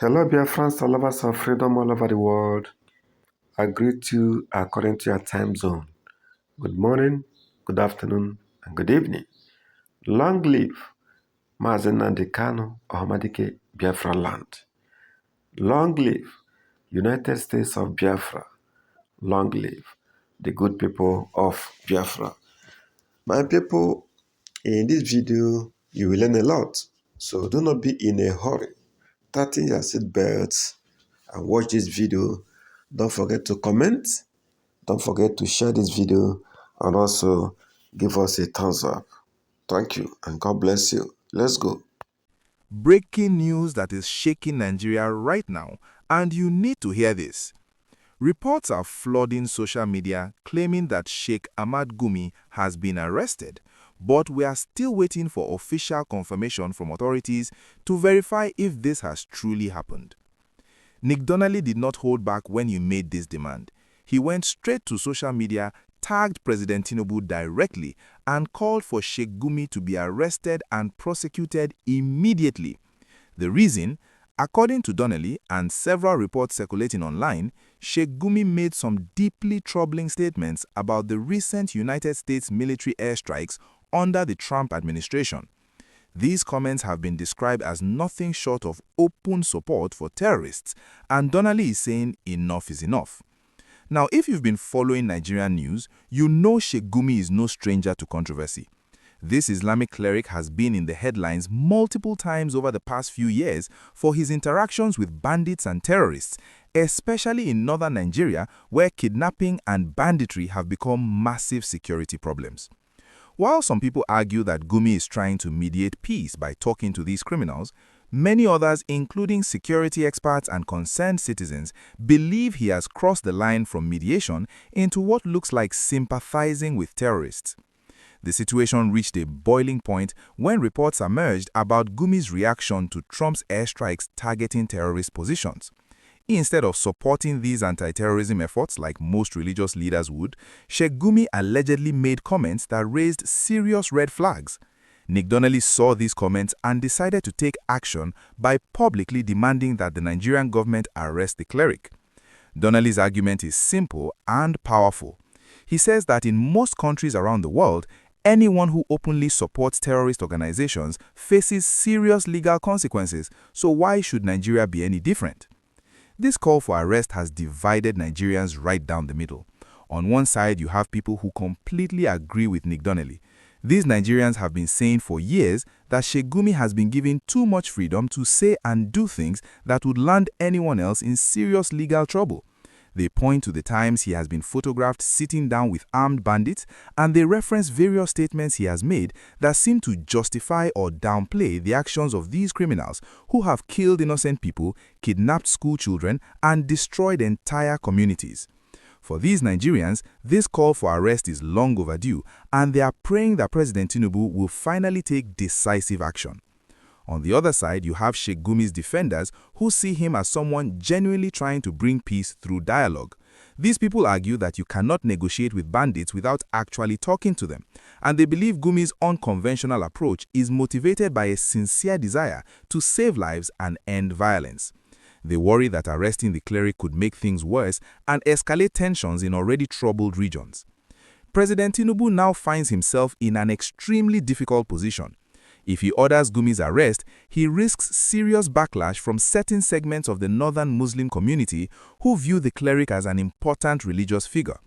Hello, dear friends, all lovers of freedom all over the world. I greet you according to your time zone. Good morning, good afternoon, and good evening. Long live Mazi Nnamdi Kanu, Ahmadike, Biafra land. Long live United States of Biafra. Long live the good people of Biafra. My people, in this video, you will learn a lot. So do not be in a hurry. Tighten your seatbelts and watch this video. Don't forget to comment. Don't forget to share this video and also give us a thumbs up. Thank you and God bless you. Let's go. Breaking news that is shaking Nigeria right now, and you need to hear this. Reports are flooding social media claiming that Sheikh Ahmad Gumi has been arrested, but we are still waiting for official confirmation from authorities to verify if this has truly happened. Nick Donnelly did not hold back when he made this demand. He went straight to social media, tagged President Tinubu directly, and called for Sheikh Gumi to be arrested and prosecuted immediately. The reason? According to Donnelly and several reports circulating online, Sheikh Gumi made some deeply troubling statements about the recent United States military airstrikes under the Trump administration. These comments have been described as nothing short of open support for terrorists, and Donnelly is saying enough is enough. Now, if you've been following Nigerian news, you know Sheikh Gumi is no stranger to controversy. This Islamic cleric has been in the headlines multiple times over the past few years for his interactions with bandits and terrorists, especially in northern Nigeria, where kidnapping and banditry have become massive security problems. While some people argue that Gumi is trying to mediate peace by talking to these criminals, many others, including security experts and concerned citizens, believe he has crossed the line from mediation into what looks like sympathizing with terrorists. The situation reached a boiling point when reports emerged about Gumi's reaction to Trump's airstrikes targeting terrorist positions. Instead of supporting these anti-terrorism efforts like most religious leaders would, Sheikh Gumi allegedly made comments that raised serious red flags. Nick Donnelly saw these comments and decided to take action by publicly demanding that the Nigerian government arrest the cleric. Donnelly's argument is simple and powerful. He says that in most countries around the world, anyone who openly supports terrorist organizations faces serious legal consequences, so why should Nigeria be any different? This call for arrest has divided Nigerians right down the middle. On one side, you have people who completely agree with Nick Donnelly. These Nigerians have been saying for years that Sheikh Gumi has been given too much freedom to say and do things that would land anyone else in serious legal trouble. They point to the times he has been photographed sitting down with armed bandits, and they reference various statements he has made that seem to justify or downplay the actions of these criminals who have killed innocent people, kidnapped school children, and destroyed entire communities. For these Nigerians, this call for arrest is long overdue, and they are praying that President Tinubu will finally take decisive action. On the other side, you have Sheikh Gumi's defenders who see him as someone genuinely trying to bring peace through dialogue. These people argue that you cannot negotiate with bandits without actually talking to them, and they believe Gumi's unconventional approach is motivated by a sincere desire to save lives and end violence. They worry that arresting the cleric could make things worse and escalate tensions in already troubled regions. President Tinubu now finds himself in an extremely difficult position. If he orders Gumi's arrest, he risks serious backlash from certain segments of the northern Muslim community who view the cleric as an important religious figure.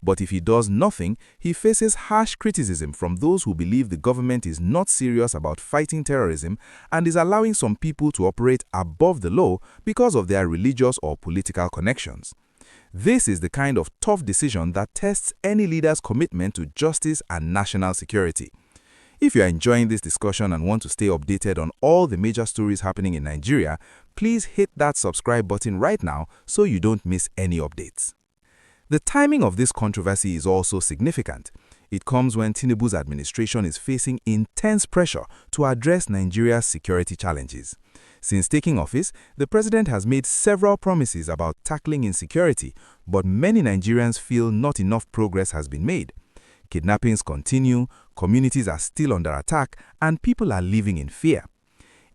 But if he does nothing, he faces harsh criticism from those who believe the government is not serious about fighting terrorism and is allowing some people to operate above the law because of their religious or political connections. This is the kind of tough decision that tests any leader's commitment to justice and national security. If you are enjoying this discussion and want to stay updated on all the major stories happening in Nigeria, please hit that subscribe button right now so you don't miss any updates. The timing of this controversy is also significant. It comes when Tinubu's administration is facing intense pressure to address Nigeria's security challenges. Since taking office, the president has made several promises about tackling insecurity, but many Nigerians feel not enough progress has been made. Kidnappings continue, communities are still under attack, and people are living in fear.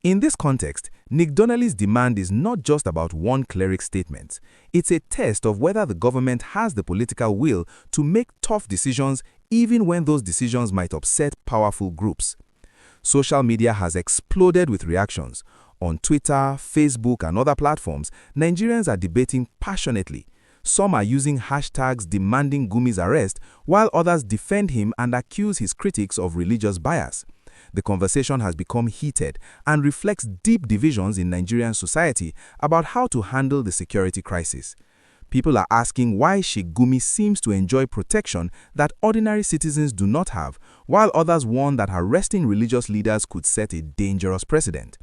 In this context, Nick Donnelly's demand is not just about one cleric statement. It's a test of whether the government has the political will to make tough decisions even when those decisions might upset powerful groups. Social media has exploded with reactions. On Twitter, Facebook, and other platforms, Nigerians are debating passionately. Some are using hashtags demanding Gumi's arrest, while others defend him and accuse his critics of religious bias. The conversation has become heated and reflects deep divisions in Nigerian society about how to handle the security crisis. People are asking why Sheikh Gumi seems to enjoy protection that ordinary citizens do not have, while others warn that arresting religious leaders could set a dangerous precedent.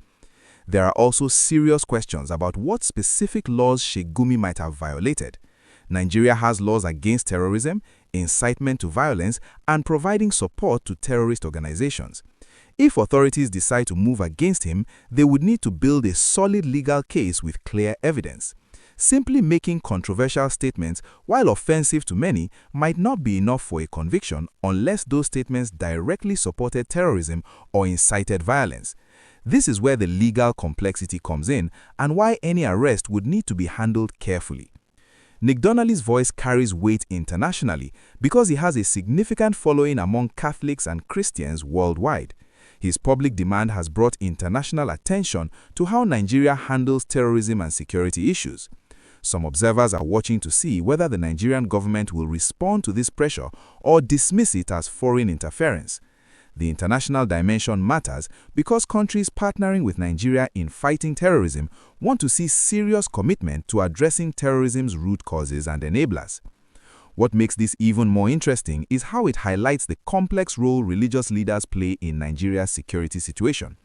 There are also serious questions about what specific laws Sheikh Gumi might have violated. Nigeria has laws against terrorism, incitement to violence, and providing support to terrorist organizations. If authorities decide to move against him, they would need to build a solid legal case with clear evidence. Simply making controversial statements, while offensive to many, might not be enough for a conviction unless those statements directly supported terrorism or incited violence. This is where the legal complexity comes in and why any arrest would need to be handled carefully. Nick Donnelly's voice carries weight internationally because he has a significant following among Catholics and Christians worldwide. His public demand has brought international attention to how Nigeria handles terrorism and security issues. Some observers are watching to see whether the Nigerian government will respond to this pressure or dismiss it as foreign interference. The international dimension matters because countries partnering with Nigeria in fighting terrorism want to see serious commitment to addressing terrorism's root causes and enablers. What makes this even more interesting is how it highlights the complex role religious leaders play in Nigeria's security situation.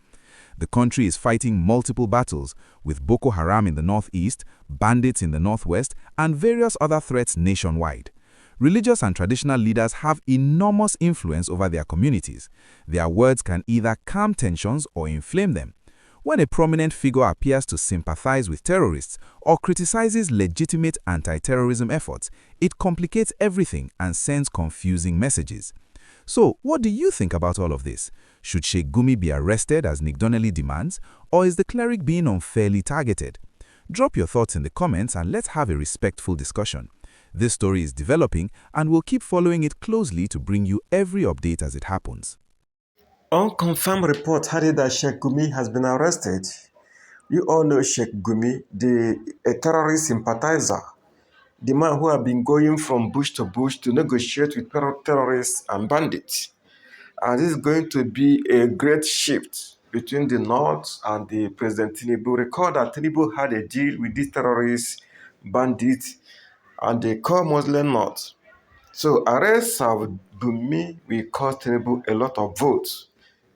The country is fighting multiple battles, with Boko Haram in the northeast, bandits in the northwest, and various other threats nationwide. Religious and traditional leaders have enormous influence over their communities. Their words can either calm tensions or inflame them. When a prominent figure appears to sympathize with terrorists or criticizes legitimate anti-terrorism efforts, it complicates everything and sends confusing messages. So, what do you think about all of this? Should Sheikh Gumi be arrested as Nick Donnelly demands, or is the cleric being unfairly targeted? Drop your thoughts in the comments and let's have a respectful discussion. This story is developing and we'll keep following it closely to bring you every update as it happens. Unconfirmed report had it that Sheikh Gumi has been arrested. You all know Sheikh Gumi, a terrorist sympathizer, the man who has been going from bush to bush to negotiate with terrorists and bandits. And this is going to be a great shift between the North and the President Tinubu. Recall that Tinubu had a deal with these terrorists, bandits, and the core Muslim North. So arrest of Gumi will cost Tinubu a lot of votes,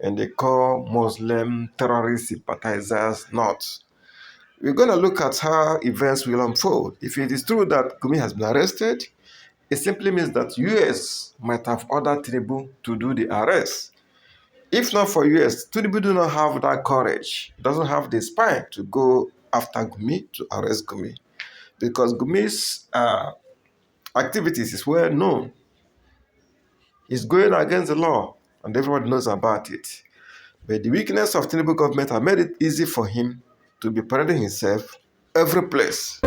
and they call Muslim terrorist sympathizers North. We're going to look at how events will unfold. If it is true that Gumi has been arrested, it simply means that US might have ordered Tinubu to do the arrest. If not for US, Tinubu do not have that courage, doesn't have the spine to go after Gumi, to arrest Gumi. Because Gumi's activities is well known. He's going against the law, and everyone knows about it. But the weakness of Tinubu government has made it easy for him to be parading himself every place.